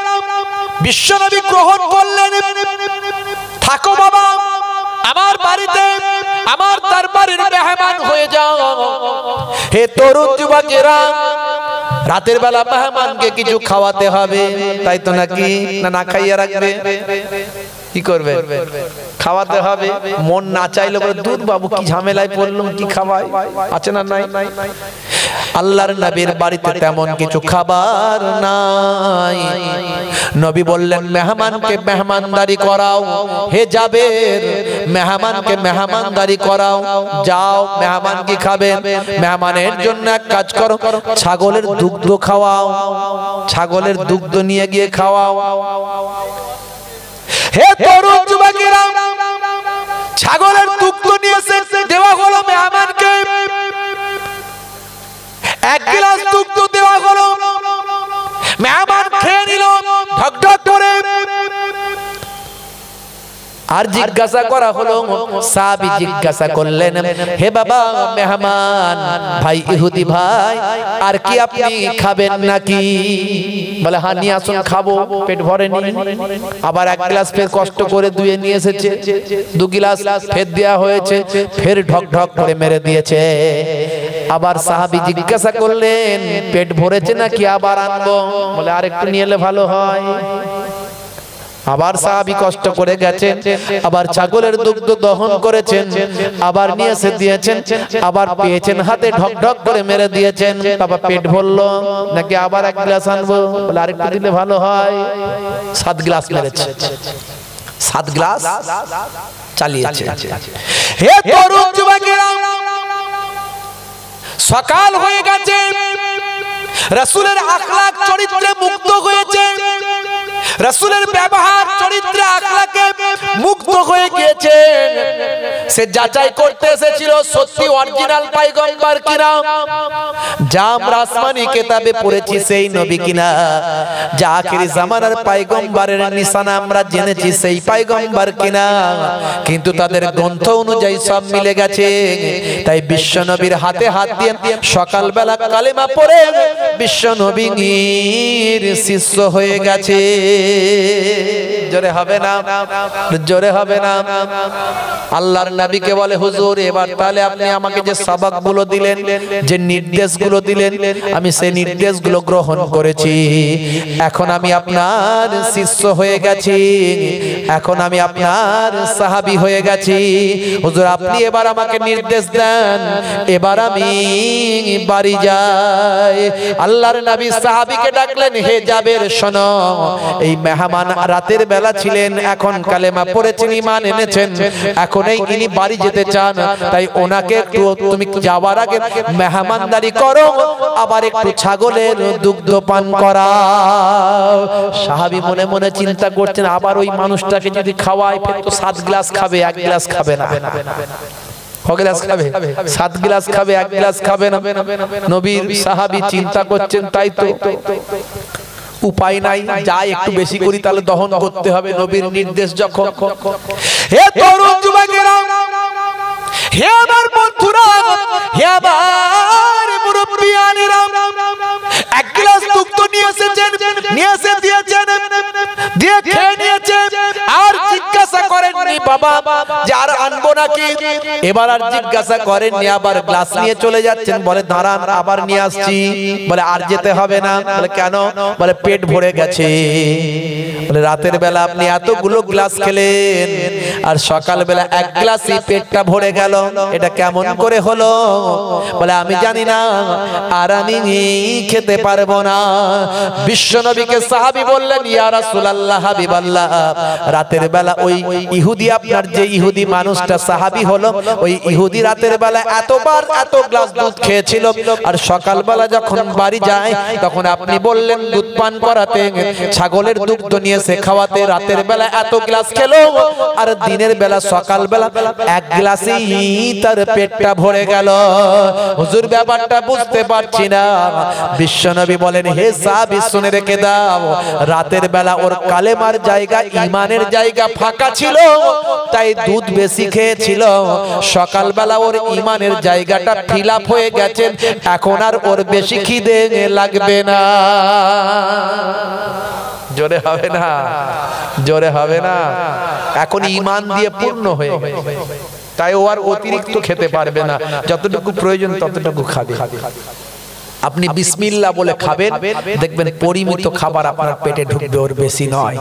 বিশ্বনবী গ্রহণ করলেন। থাকো বাবা, আমার বাড়িতে আমার দরবারের মেহমান হয়ে যাও। হে তরুণ যুবকেরা, রাতের বেলা মেহমানকে কিছু খাওয়াতে হবে, তাই তো নাকি? না খাইয়ে রাখবে? কি করবে? খাওয়াতে হবে। মন না চাইলে বলে, দুধ বাবু কি ঝামেলায় পড়লাম, কি খাওয়াই? আছে না নাই? আল্লাহর নবীর বাড়িতে তেমন কিছু খাবার নাই। নবী বললেন, মেহমানকে মেহমানদারি করাও। হে জাবের, মেহমানকে মেহমানদারি করাও। যাও, মেহমান কি খাবে? মেহমানের জন্য এক কাজ করো, ছাগলের দুগ্ধ খাওয়াও। ছাগলের দুগ্ধ নিয়ে গিয়ে খাওয়াও। হে তরুণ যুবকেরা, ছাগলের দুগ্ধ নিয়ে এসে দেওয়া হলো মেহমানকে। এক গ্লাস দুগ্ধ দেওয়া হলো, মেহমান খেয়ে নিল ঢক ঢক করে। আর জিজ্ঞাসা করা হলো, সাহাবী জিজ্ঞাসা করলেন, হে বাবা মেহমান ভাই, ইহুদি ভাই, আর কি আপনি খাবেন নাকি? বলে, হ্যাঁ নিয়ে আসুন, খাবো, পেট ভরেনি। আবার এক গ্লাস ফের কষ্ট করে ধুয়ে নিয়ে এসেছে, 2 গ্লাস ফের দেওয়া হয়েছে, ফের ঢক ঢক করে মেরে দিয়েছে। আবার সাহাবী জিজ্ঞাসা করলেন, পেট ভরেছে নাকি আবার আনবো? বলে, আর একটু নিয়ে এলে ভালো হয়। আবার সাহাবী কষ্ট করে গেছেন, আবার ছাগলের দুগ্ধ দহন করেছেন, আবার নিয়ে এসে দিয়েছেন, আবার পেয়েছেন হাতে, ঢক ঢক করে মেরে দিয়েছেন। বাবা পেট ভরলো নাকি আবার এক গ্লাস আনবো? বলে, আরেকটু দিলে ভালো হয়। 7 গ্লাস মেরেছে, 7 গ্লাস চালিয়েছে। হে তরুণ যুবকেরা, সকাল হয়ে গেছে, রাসূলের আখলাক চরিত্রে মুগ্ধ হয়েছে, রাসূলের ব্যবহার চরিত্রে আখলাকে মুগ্ধ হয়ে গিয়েছে। সে যাচাই করতে এসেছিল সত্যি অরিজিনাল পয়গম্বর কিনা, যা আমরা আসমানি কিতাবে পড়েছি সেই নবী কিনা, যা আখিরি জামানার পয়গম্বরের নিশানা আমরা জেনেছি সেই পয়গম্বর কিনা। কিন্তু তাদের গ্রন্থ অনুযায়ী সব মিলে গেছে। তাই বিশ্বনবীর হাতে হাত দিয়ে সকালবেলা কালেমা পড়ে বিশ্বনবীর শিষ্য হয়ে গেছে। জোরে হবে না? জোরে হবে না? আল্লাহর নবীকে বলে, হুজুর এবার তাহলে আপনি আমাকে যে সবকগুলো দিলেন, যে নির্দেশগুলো দিলেন, আমি সেই নির্দেশগুলো গ্রহণ করেছি। এখন আমি আপনার শিষ্য হয়ে গেছি, এখন আমি আপনার সাহাবী হয়ে গেছি। হুজুর আপনি এবার আমাকে নির্দেশ দেন, এবার আমি বাড়ি যাই। আল্লাহর নবী সাহাবীকে ডাকলেন, হে জাবের শোনো, এই মেহমান রাতের বেলা ছিলেন, এখন কালেমা পড়েছেন, ঈমান এনেছেন, এখন ইনি বাড়ি যেতে চান, তাই ওনাকে একটু তুমি যাওয়ার আগে মেহমানদারি করো, আবার একটু ছাগলের দুগ্ধ পান করাও। সাহাবী মনে মনে চিন্তা করছেন, আবার ওই মানুষটাকে যদি খাওয়াই, ফের তো 7 গ্লাস খাবে, 1 গ্লাস খাবে না। 7 গ্লাস খাবে, 1 গ্লাস খাবে না। নবীর সাহাবী চিন্তা করছেন, তাই তো উপায় নাই, যাই একটু বেশি করি, তাহলে দহন করতে হবে, নবীর নির্দেশ যখন। হে তরুণ যুবকেরা, হে আমার বন্ধুরা, হে আমার মুরব্বিয়ানেরা, 1 গ্লাস দুগ্ধ নিয়ে এসেছেন, নিয়ে এসে দিয়েছেন, দিয়ে খেয়ে নিয়েছেন। আর জিজ্ঞাসা করেননি বাবা যে আর আনবো নাকি, এবার আর জিজ্ঞাসা করেননি, আবার গ্লাস নিয়ে চলে যাচ্ছেন। বলে, দাঁড়ান, আবার নিয়ে আসছি। বলে, আর যেতে হবে না। বলে, কেন? বলে, পেট ভরে গেছে। বলে, রাতের বেলা আপনি এতগুলো গ্লাস খেলেন, আর সকাল বেলা 1 গ্লাসই পেটটা ভরে গেল, এটা কেমন করে হলো? বলে, আমি জানি না, আর আমি খেতে পারবো না। বিশ্বনবীকে সাহাবী বললেন, ইয়া রাসূলুল্লাহ, হাবিবাল্লাহ, রাতের বেলা ওই ইহুদি, আপনার যে ইহুদি মানুষটা সাহাবী হলো ওই ইহুদি রাতের বেলা এতবার এত গ্লাস দুধ খেয়েছিল আর সকালবেলা যখন বাড়ি যায় তখন আপনি বললেন দুধ পান করাতে, ছাগলের দুধ নিয়ে সে খাওয়াতে, রাতের বেলা এত গ্লাস খেলো আর দিনের বেলা সকালবেলা এক গ্লাসেই তার পেটটা ভরে গেল। হুজুর ব্যাপারটা বুঝতে পারছি না। বিশ্বনবী বলেন, হে সাহাবী শুনে রেখে দাও, রাতের বেলা ওর কালেমার জায়গা ঈমানের জায়গা ফাঁকা ছিল তাই দুধ বেশি খেয়েছিল, সকালবেলা ওর ঈমানের জায়গাটা ফিল আপ হয়ে গেছে, এখন আর ওর বেশি খিদে লাগবে না। জোরে হবে না, জোরে হবে না, এখন ঈমান দিয়ে পূর্ণ হয়ে গেছে তাই ও আর অতিরিক্ত খেতে পারবে না, যতটুকু প্রয়োজন ততটুকু খাবে। আপনি বিসমিল্লাহ বলে খাবেন, দেখবেন পরিমিত খাবার আপনার পেটে ঢুকবে, ওর বেশি নয়।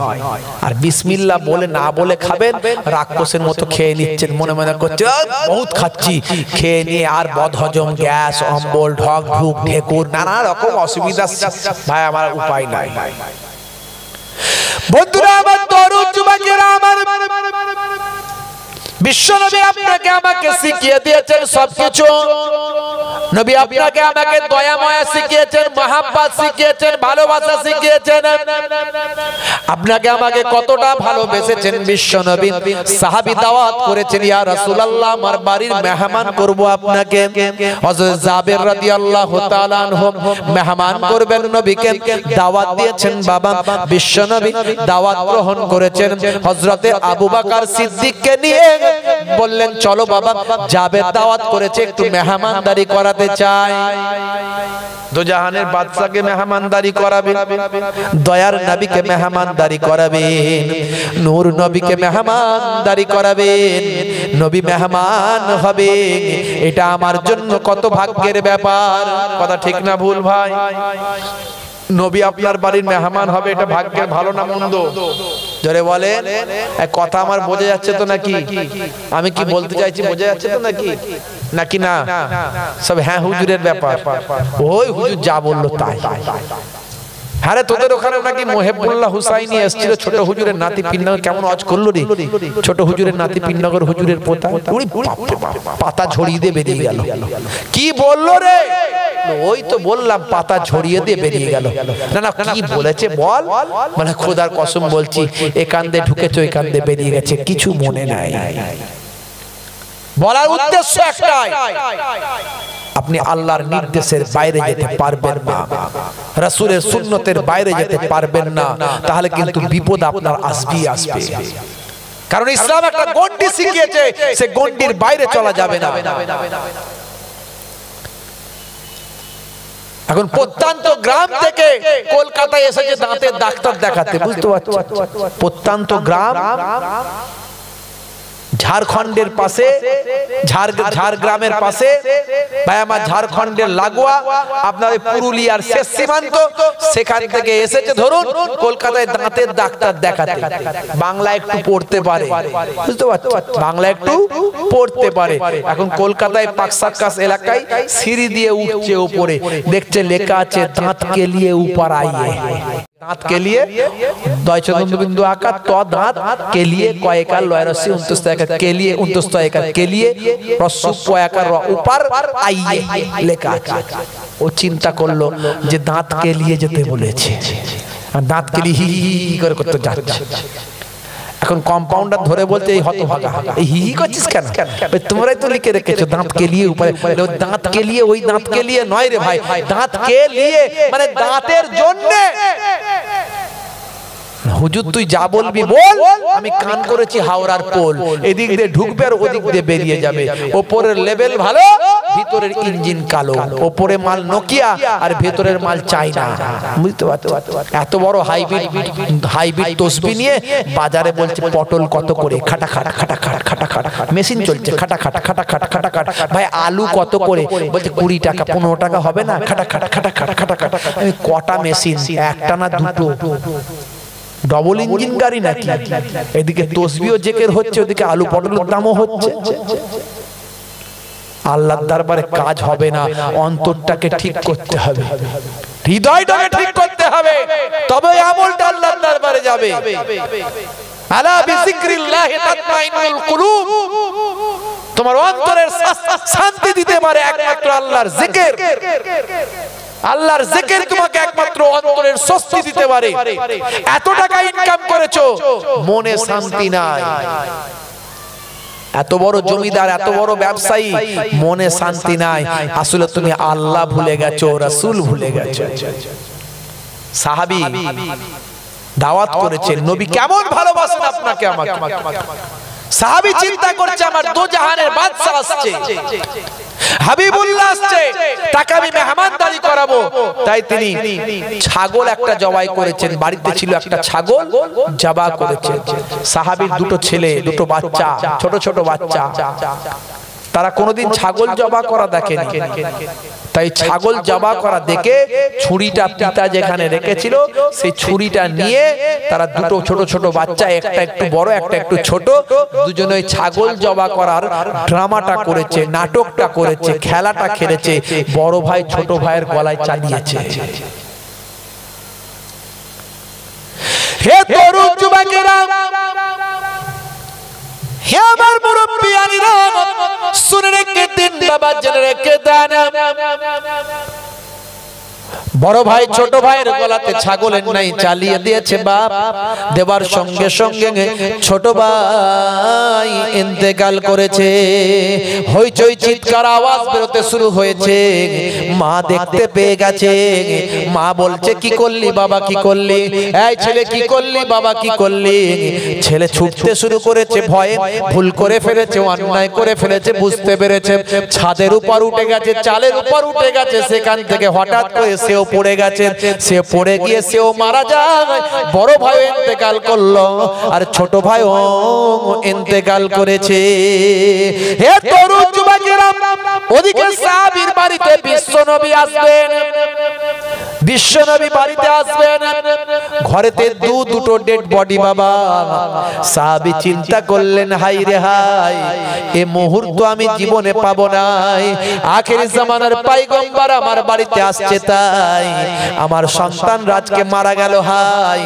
আর বিসমিল্লাহ বলে না বলে খাবেন, রাক্ষসের মতো খেয়ে নিচ্ছেন, মনে মনে করছে বহুত খাচ্ছি, খেয়ে নিয়ে আর বদহজম, গ্যাস, অম্বল, ঢক ঢুক, ঢেকুর, নানা রকম অসুবিধা। ভাই আমার উপায় নাই। বন্ধুরা আমার, তরুণ যুবকেরা আমার, বিশ্বনবী আপনাকে আমাকে শিখিয়ে দিয়েছেন সবকিছু। নবী আপনাকে আমাকে দয়া মায়া শিখিয়েছেন, মহাব্বত শিখিয়েছেন, ভালোবাসা শিখিয়েছেন। আপনাকে আমাকে কতটা ভালোবেসেছেন বিশ্বনবী। সাহাবী দাওয়াত করেছেন, ইয়া রাসূলুল্লাহ আমার বাড়ির মেহমান করব আপনাকে। হযরত জাবের রাদিয়াল্লাহু তাআলা আনহু মেহমান করবেন নবীকে, দাওয়াত দিয়েছেন বাবা। বিশ্বনবী দাওয়াত গ্রহণ করেছেন। হযরতে আবু বকর সিদ্দিককে নিয়ে বললেন, চলো বাবা, জাবের দাওয়াত করেছে, একটু মেহমানদারি করাতে চাই। দো জাহানের বাদশাকে মেহমানদারি করাবেন, দয়ার নবীকে মেহমানদারি করাবেন, নূর নবীকে মেহমানদারি করাবেন, নবী মেহমান হবে। এটা আমার জন্য কত ভাগ্যের ব্যাপার। কথা ঠিক না ভুল ভাই? নবী আপনার বাড়ির মেহমান হবে, এটা ভাগ্যের ভালো না মন্দ? জোরে বলেন। কথা আমার বোঝা যাচ্ছে তো নাকি? আমি কি বলতে চাইছি বোঝা যাচ্ছে তো নাকি? নাকি না সব হ্যাঁ হুজুরের ব্যাপার, ওই হুজুর যা বললো তাই। আরে তোদের ওখানে নাকি মোহেবুল্লাহ হুসাইনি এসেছিল, ছোট হুজুরের নাতি পিন্নগর, কেমন আজ করলো রে ছোট হুজুরের নাতি পিন্নগর হুজুরের পোতা, পাতা ঝরিয়ে দিয়ে বেরিয়ে গেল। কি বললো রে? ওই তো বললাম, পাতা ঝরিয়ে দিয়ে বেরিয়ে গেল। না না, কি বলেছে বল? মানে খোদার কসম বলছি, এ কান্দে ঢুকেছে ওই কান্দে বেরিয়ে গেছে, কিছু মনে নাই। বলার উদ্দেশ্য একটাই, আপনি আল্লাহর নির্দেশের বাইরে যেতে পারবেন না, রাসূলের সুন্নতের বাইরে যেতে পারবেন না, তাহলে কিন্তু বিপদ আপনার আসবেই আসবে। কারণ ইসলাম একটা গণ্ডি শিখিয়েছে, সে গণ্ডির বাইরে চলা যাবে না। এখন প্রত্যন্ত গ্রাম থেকে কলকাতায় এসেছে দাঁতের ডাক্তার দেখাতে, বুঝতে পারছেন? প্রত্যন্ত গ্রাম, ঝাড়খণ্ডের পাশে, ঝাড়গ্রামের পাশে, ভাই আমার ঝাড়খণ্ডের লাগোয়া আপনার পুরুলিয়ার শেষ সীমান্ত, সেখান থেকে এসেছে ধরুন কলকাতায় দাঁতের ডাক্তার দেখাতে। বাংলা একটু পড়তে পারে, বুঝতে পারছেন? বাংলা একটু পড়তে পারে। এখন কলকাতায় পাকসাক্কাস এলাকায় সিঁড়ি দিয়ে উঠছে উপরে, দেখছে লেখা আছে দাঁত কে লিয়ে উপর আইয়ে। दांत के लिए बिंदु आकार तो दांत के लिए कयकार लयरसी के लिए के लिए ऊपर आइए लेखा वो चिंता करलो जे दांत के लिए যেতে বলেছে दांत के लिए হি করে করতে যাচ্ছে এখন কম্পাউন্ডার ধরে বলতে এই হতভাগা এই হি করছিস কেন তোমরাই তো লিখে রেখেছো দাঁত के लिए ऊपर दांत के लिए ওই দাঁত के लिए নয় রে ভাই দাঁত के लिए মানে দাঁতের জন্য হুজুর তুই যা বলবি বল আমি কান করেছি হাওড়ার পোল এদিক দিয়ে ঢুকবে আর ওদিক দিয়ে বেরিয়ে যাবে উপরের লেভেল ভালো ভিতরের ইঞ্জিন কালো উপরে মাল নোকিয়া আর ভিতরের মাল চায়না বুঝতে পারছো এত বড় হাইব্রিড তসবি নিয়ে বাজারে বলছে পটল কত করে খাটা খাটা খাটা খাটা খাটা খাটা মেশিন চলছে খাটা খাটা খাটা খাটা খাটা খাটা ভাই আলু কত করে বলছে 20 টাকা 15 টাকা হবে না খাটা খাটা খাটা খাটা খাটা খাটা কটা মেশিন একটা না দুটো डबल इंजिन गाड़ी नाकि एदिके तसबिह जिकिर होच्छे ओदिके आलू पटलेर दामও হচ্ছে আল্লাহর দরবারে কাজ হবে না অন্তরটাকে ঠিক করতে হবে হৃদয়টাকে ঠিক করতে হবে তবে আমলটা আল্লাহর দরবারে যাবে আলা বিযিকরিল্লাহি তাতমাইন্নুল কুলুব, তোমার অন্তরের শান্তি দিতে পারে একমাত্র আল্লাহর জিকির। আল্লাহর জিকির তোমাকে একমাত্র অন্তরের স্বস্তি দিতে পারে। এত টাকা ইনকাম করেছো, মনে শান্তি নাই। এত বড় জমিদার, এত বড় ব্যবসায়ী, মনে শান্তি নাই। আসলে তুমি আল্লাহ ভুলে গেছো, রাসূল ভুলে গেছো। সাহাবী দাওয়াত করেছেন, নবী কেমন ভালোবাসেন আপনাকে আমাকে। সাহাবী চিন্তা করছে আমার দো জাহানের বাদশা আসছে, হাবিবুল্লাহ আসছে, তাকে আমি মেহমানদারি করাবো। তাই তিনি ছাগল একটা জবাই করেছেন, বাড়িতে ছিল একটা ছাগল, জবাই করেছেন। সাহাবীর দুটো ছেলে, দুটো বাচ্চা, ছোট ছোট বাচ্চা, তারা কোনোদিন ছাগল জবাই করা দেখেনি। তাই ছাগল জবাই করা দেখে ছুরিটা পিতা যেখানে রেখেছিল সেই ছুরিটা নিয়ে তারা দুটো ছোট ছোট বাচ্চা, একটা একটু বড় একটা একটু ছোট, দুজনে ছাগল জবাই করার ড্রামাটা করেছে, নাটকটা করেছে, খেলাটা খেলেছে। বড় ভাই ছোট ভাইয়ের গলায় চালিয়েছে। হে তরুণ যুবকেরা, হে আমার মুরব্বিয়ানিরা, শুনে রেখে দিন বাবা, জেনে রেখে দেন, বড় ভাই ছোট ভাইয়ের গলাতে ছাগলের নাই চালিয়ে দিয়েছে বাপ। দেবার সঙ্গে সঙ্গে ছোট ভাই ইন্তেকাল করেছে। হইচই চিৎকার আওয়াজ বেরোতে শুরু হয়েছে। মা দেখতে পেয়ে গেছে। মা বলছে, কি করলি বাবা, কি করলি? এই ছেলে কি করলি বাবা, কি করলি? ছেলে ছুটতে শুরু করেছে, ভয়ে ভুল করে ফেলেছে, অন্যায় করে ফেলেছে, বুঝতে পেরেছে। ছাদের উপর উঠে গেছে, চালের উপর উঠে গেছে, সেখান থেকে হঠাৎ করে সেও পড়ে গেছে। সে পড়ে গিয়ে সেও মারা যায়। বড় ভাই ইন্তেকাল করলো, আর ছোট ভাইও ইন্তেকাল করেছে। হে তরুণ যুবকেরা, ওদিকে সাহাবীর বাড়িতে বিশ্বনবী আসবেন। বিশ্বনবী বাড়িতে আসবেন, ঘরেতে দুটো ডেড বডি বাবা। সাহাবী চিন্তা করলেন, হাই রে হাই, এই মুহূর্ত আমি জীবনে পাবো না। আখেরি জামানার পয়গম্বর আমার বাড়িতে আসছে, তাই আমার সন্তান রাজকে মারা গেল। হাই,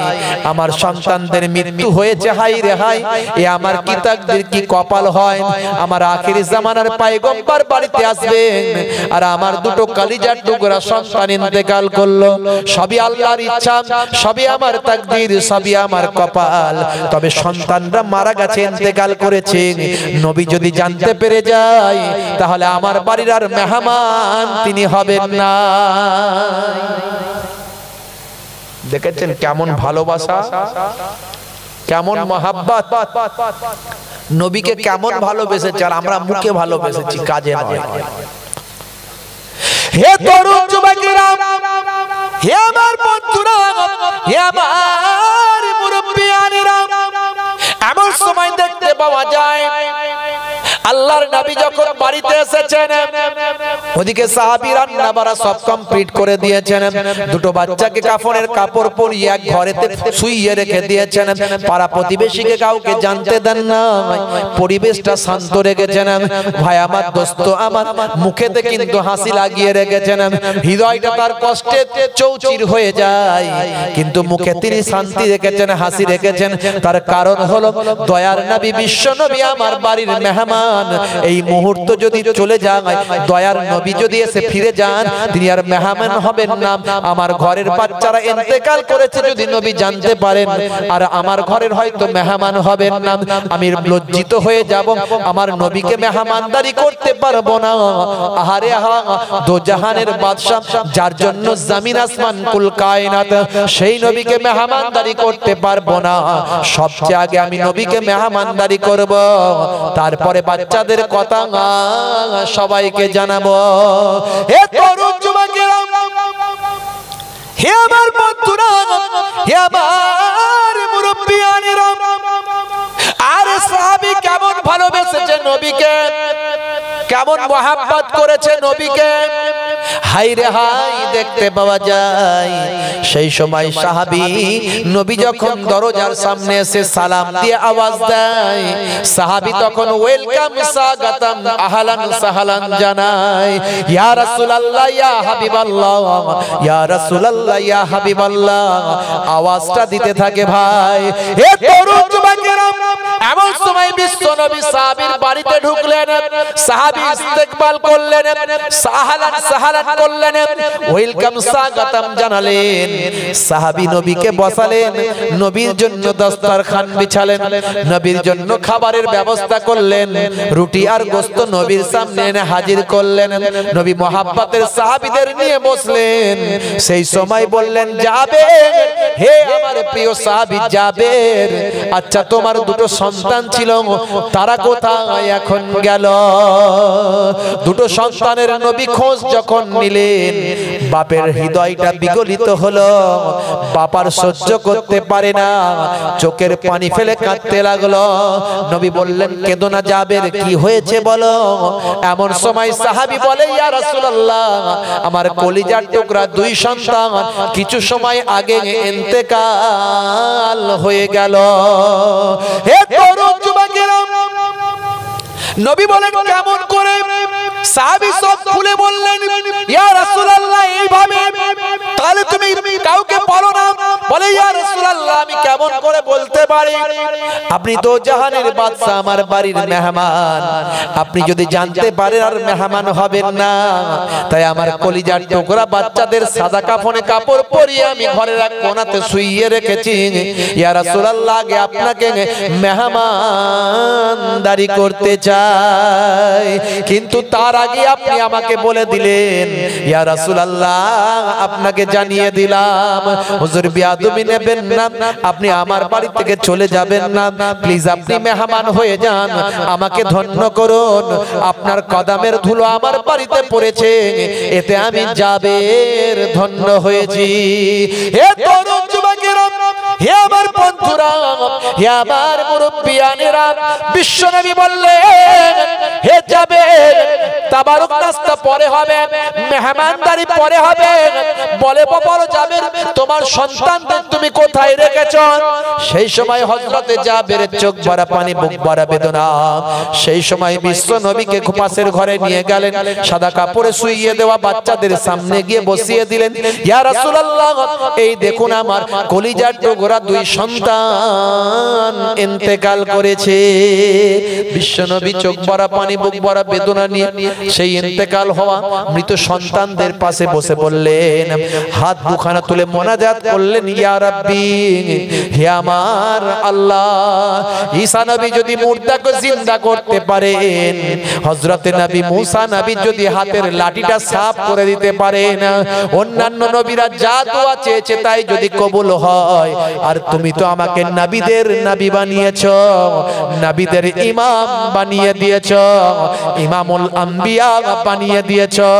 আমার সন্তানদের মৃত্যু হয়েছে। হাই রে হাই, এ আমার কি তাকদীর, কি কপাল হয়। আমার আখেরি জামানার পয়গম্বর বাড়িতে আসবেন, আর আমার দুটো কলিজার টুকরা সন্তান ইন্তেকাল করলো। সবই আল্লাহর ইচ্ছা, সবই আমার তাকদীর, সবই আমার কপাল। তবে সন্তানরা মারা গেছে, ইন্তেকাল করেছে। নবী যদি জানতে পেরে যায়, তাহলে আমার বাড়ির আর মেহমান তিনি হবেন না। দেখেছেন কেমন ভালোবাসা, কেমন মহাব্বত, নবীকে কেমন ভালোবেসেছে। আর আমরা মুখে ভালোবেসেছি, কাজে নয়। হে তরুণ যুবকেরা, হে আমার বন্ধুরা, হে আমার মুরব্বিয়ানেরা, এমন সময় দেখতে পাওয়া যায় আল্লাহর নবী যখন বাড়িতে এসেছেন, ওদিকে সাহাবী রান্না বাড়া সব কমপ্লিট করে দিয়েছেন। দুটো বাচ্চাকে কাফনের কাপড় পরিয়ে এক ঘরেতে শুইয়ে রেখে দিয়েছেন। পাড়া প্রতিবেশীকে কাউকে জানতে দেন না, পরিবেশটা শান্ত রেখেছেন। ভাই আমার, দোস্ত আমার, মুখেতে কিন্তু হাসি লাগিয়ে রেখেছেন। হৃদয়টা তার কষ্টে চৌচির হয়ে যায়, কিন্তু মুখে তিনি শান্তি রেখেছেন, হাসি রেখেছেন। তার কারণ হলো দয়ার নবী, বিশ্ব নবী আমার বাড়ির মেহমান। এই মুহূর্ত যদি চলে যায়, দয়ার নবী যদি এসে ফিরে যান, তিনি আর মেহমান হবেন না। আমার ঘরের বাচ্চারা ইন্তেকাল করেছে যদি নবী জানতে পারেন, আর আমার ঘরের হয়তো মেহমান হবেন না, আমি লজ্জিত হয়ে যাব, আমার নবীকে মেহমানদারি করতে পারবো না। আহারে আহা, দো জাহানের বাদশা, যার জন্য জমিন আসমান কুল কায়নাত, সেই নবীকে মেহমানদারি করতে পারবো না। সবচেয়ে আগে আমি নবীকে মেহমানদারি করব, তারপরে বাচ্চাদের কথা সবাইকে জানাবো। হে তরুণ যুবকেরা, হে আমার বন্ধুরা, হে আমার মুরব্বিয়ানেরা, আর সাহাবী কেমন ভালোবেসেছে নবীকে, কেমন মহব্বত করেছে নবীকে। হাই রে হাই, দেখতে পাওয়া যায় সেই সময় সাহাবী নবী যখন দরজার সামনে এসে সালাম দিয়ে আওয়াজ দেয়, সাহাবী তখন ওয়েলকাম, স্বাগতম, আহলান সাহলান জানায়। ইয়া রাসূলুল্লাহ, ইয়া হাবিবাল্লাহ, ইয়া রাসূলুল্লাহ, ইয়া হাবিবাল্লাহ আওয়াজটা দিতে থাকে। ভাই, এ তরুণ যুবকেরা, বাগেরাম এমন সময় বিশ্ব নবী সাহাবীর বাড়িতে ঢুকলেন সাহাবী ইস্তেকবাল করলেন সাহালান সাহালান করলেন ওয়েলকাম স্বাগতম জানালেন সাহাবী নবীকে বসালেন নবীর জন্য দস্তরখান বিছালেন নবীর জন্য খাবারের ব্যবস্থা করলেন রুটি আর গোশত নবীর সামনে এনে হাজির করলেন নবী মোহাব্বতের সাহাবীদের নিয়ে বসলেন সেই সময় বললেন জাবের হে আমার প্রিয় সাহাবী জাবের আচ্ছা তোমার দুটো সন্তান ছিল তারা কোথায় এখন গেল দুটো সন্তানের নবী খোঁজ যখন নিলেন বাপের হৃদয়টা বিগলিত হলো বাবার সহ্য করতে পারে না চোখের পানি ফেলে কাঁদতে লাগলো নবী বললেন কেঁদো না জাবের কি হয়েছে বলো এমন সময় সাহাবী বলে ইয়া রাসূলুল্লাহ আমার কলিজার টুকরা দুই সন্তান কিছু সময় আগে ইন্তেকাল হয়ে গেল হে তরুণ যুবকেরা নবী বলেন কেমন করে সাহাবী সব খুলে বললেন ইয়া রাসূলুল্লাহ এইভাবে তাহলে তুমি কাউকে বলো না বলে ইয়া রাসূলুল্লাহ আমি কেমন করে বলতে পারি আপনি তো জাহানের বাদশা আমার বাড়ির মেহমান আপনি যদি জানতে পারেন আর মেহমান হবেন না তাই আমার কলিজার টুকরা বাচ্চাদের সাদা কাফনে কাপড় পরিয়ে আমি ঘরের এক কোণাতে শুইয়ে রেখেছি ইয়া রাসূলুল্লাহ আগে আপনাকে মেহমানদারি করতে চাই কিন্তু তার আগে আপনি আমাকে বলে দিলেন ইয়া রাসূলুল্লাহ আপনাকে জানিয়ে দিলাম হুজুর বিয়াদবি নেবেন না আপনি আমার বাড়ি থেকে চলে যাবেন না প্লিজ আপনি মেহমান হয়ে যান আমাকে ধন্য করুন আপনার কদমের ধুলো আমার বাড়িতে পড়েছে এতে আমি জাবের ধন্য হয়েছি হে তরুণ যুবকেরা হে আমার বন্ধুরা হে আমার মুরব্বিয়ানেরা বিশ্বনবী বললেন হে জাবের তাবারুক নাস্তা পরে হবে মেহমানদারি পরে হবে বলে বলো জাবের তোমার সন্তানদের তুমি কোথায় রেখেছো সেই সময় হযরতে জাবেরের চোখ ভরা পানি বুক ভরা বেদনা সেই সময় বিশ্ব নবীকে পাশের ঘরে নিয়ে গেলেন সাদা কাপড়ে শুইয়ে দেওয়া বাচ্চাদের সামনে গিয়ে বসিয়ে দিলেন ইয়া রাসূলুল্লাহ এই দেখুন আমার কলিজার টুকরা দুই সন্তান ইন্তেকাল করেছে বিশ্ব নবী চোখ ভরা পানি বুক ভরা বেদনা নিয়ে সেই ইন্তেকাল হওয়া মৃত সন্তানদের পাশে বসে বললেন হাত দুখানা তুলে মোনাজাত করলেন ইয়া রাব্বি হে আমার আল্লাহ ঈসা নবী যদি মুর্দাকে জিন্দা করতে পারেন হযরতে নবী মুসা নবী যদি হাতের লাঠিটা সাফ করে দিতে পারেন অন্যান্য নবীরা যা দোয়া চেয়েছে তাই যদি কবুল হয় আর তুমি তো আমাকে নবীদের নবী বানিয়েছো নবীদের ইমাম বানিয়ে দিয়েছো ইমামুল আম্বিয়া বানিয়ে দিয়েছো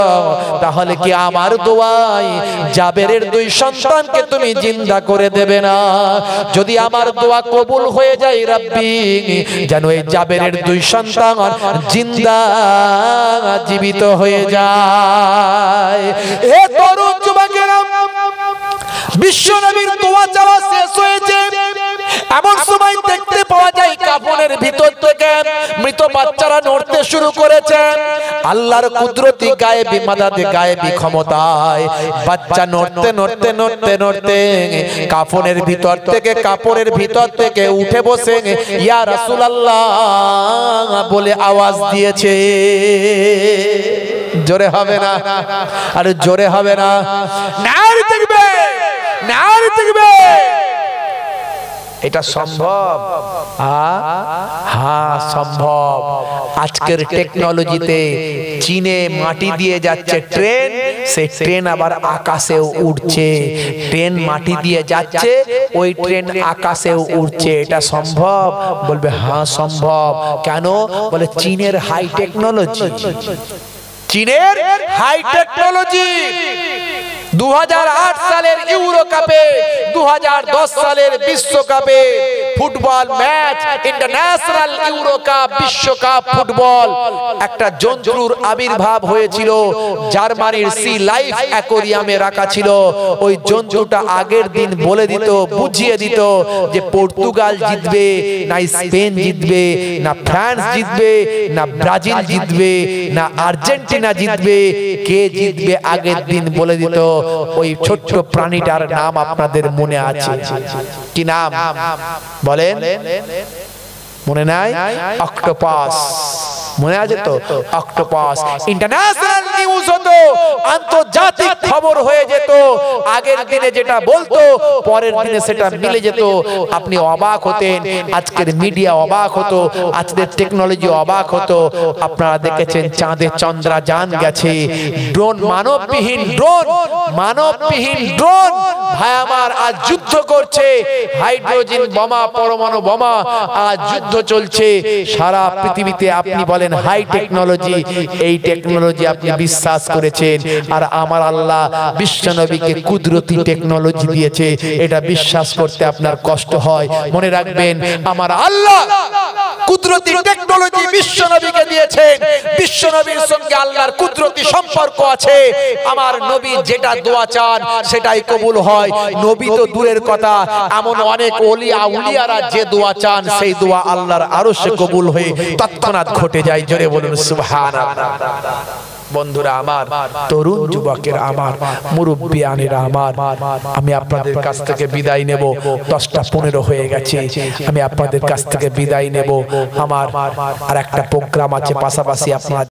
তাহলে কি আমার দোয়ায় জাবেরের দুই সন্তানকে তুমি জিন্দা করে দেবে না যদি আমার দোয়া কবুল হয়ে যায় রাব্বি যেন এই জাবেরের দুই সন্তান জিন্দা জীবিত হয়ে যায় হে তরুণ যুবকেরা বিশ্ব নবীর দোয়া চাওয়া শেষ হয়েছে এমন সময় দেখতে পাওয়া যায় কাফনের ভিতর থেকে মৃত বাচ্চারা নড়তে শুরু করেছে আল্লাহর কুদরতি গায়েবী মাদাদে গায়েবী ক্ষমতায় বাচ্চা নড়তে নড়তে নড়তে নড়তে কাফনের ভিতর থেকে কাপড়ের ভিতর থেকে উঠে বসে ইয়া রাসূলুল্লাহ বলে আওয়াজ দিয়েছে জোরে হবে না আর জোরে হবে না নারী দেখবে নারী দেখবে এটা সম্ভব হ্যাঁ সম্ভব আজকের টেকনোলজিতে চীনে মাটি দিয়ে যাচ্ছে ট্রেন সেই ট্রেন আবার আকাশেও উড়ছে ট্রেন মাটি দিয়ে যাচ্ছে ওই ট্রেন আকাশেও উড়ছে এটা সম্ভব বলবে হ্যাঁ সম্ভব কেন বলে চীনের হাই টেকনোলজি চীনের হাই টেকনোলজি 2008 সালের ইউরো কাপে 2010 সালের বিশ্বকাপে football match international euro cup বিশ্বকাপ ফুটবল একটা জন্তুর আবির্ভাব হয়েছিল জার্মানির সি লাইফ অ্যাকোয়ারিয়ামে রাখা ছিল ওই জন্তুটা আগের দিন বলে দিত বুঝিয়ে দিত যে পর্তুগাল জিতবে না স্পেন জিতবে না ফ্রান্স জিতবে না ব্রাজিল জিতবে না আর্জেন্টিনা জিতবে কে জিতবে আগের দিন বলে দিত ওই ছোট্ট প্রাণীটার নাম আপনাদের মনে আছে কি নাম বলেন মনে নাই? অক্টোপাস মনে আছে তো? অক্টোপাস ইন্টারন্যাশনাল নিউজ হতো, আন্তর্জাতিক খবর হয়ে যেত। আগের দিনে যেটা বলতো পরের দিনে সেটা মিলে যেত, আপনি অবাক হতেন। আজকের মিডিয়া অবাক হতো, আজকের টেকনোলজি অবাক হতো। আপনারা দেখেছেন চাঁদে চন্দ্রযান গেছে, ড্রোন, মানববিহীন ড্রোন, মানববিহীন ড্রোন ভাই আমার আজ যুদ্ধ করছে। হাইড্রোজেন বোমা, পরমাণু বোমা, আজ যুদ্ধ চলছে সারা পৃথিবীতে। আপনি বলেন হাই টেকনোলজি, এই টেকনোলজি আপনি বিশ্বাস করেছেন, আর আমার আল্লাহ বিশ্বনবীকে কুদরতি টেকনোলজি দিয়েছে, এটা বিশ্বাস করতে আপনার কষ্ট হয়। মনে রাখবেন আমার আল্লাহ কুদরতি টেকনোলজি বিশ্বনবীকে দিয়েছেন, বিশ্বনবীর সঙ্গে আল্লাহর কুদরতি সম্পর্ক আছে। আমার নবী যেটা দোয়া চান সেটাই কবুল হয়। নবী তো দূরের কথা, এমন অনেক ওলিয়া উলিয়ারা যে দোয়া চান সেই দোয়া আল্লাহর আরশে কবুল হয়ে তৎক্ষণাৎ ঘটে যায়। জোরে বলুন সুবহানাল্লাহ। বন্ধুরা আমার, তরুণ যুবকের আমার, মুরব্বিয়ানেরা আমার, আমি আপনাদের কাছ থেকে বিদায় নেব। 10টা 15 হয়ে গেছে, আমি আপনাদের কাছ থেকে বিদায় নেব। আমার আর একটা প্রোগ্রাম আছে পাশাপাশি, আপনারা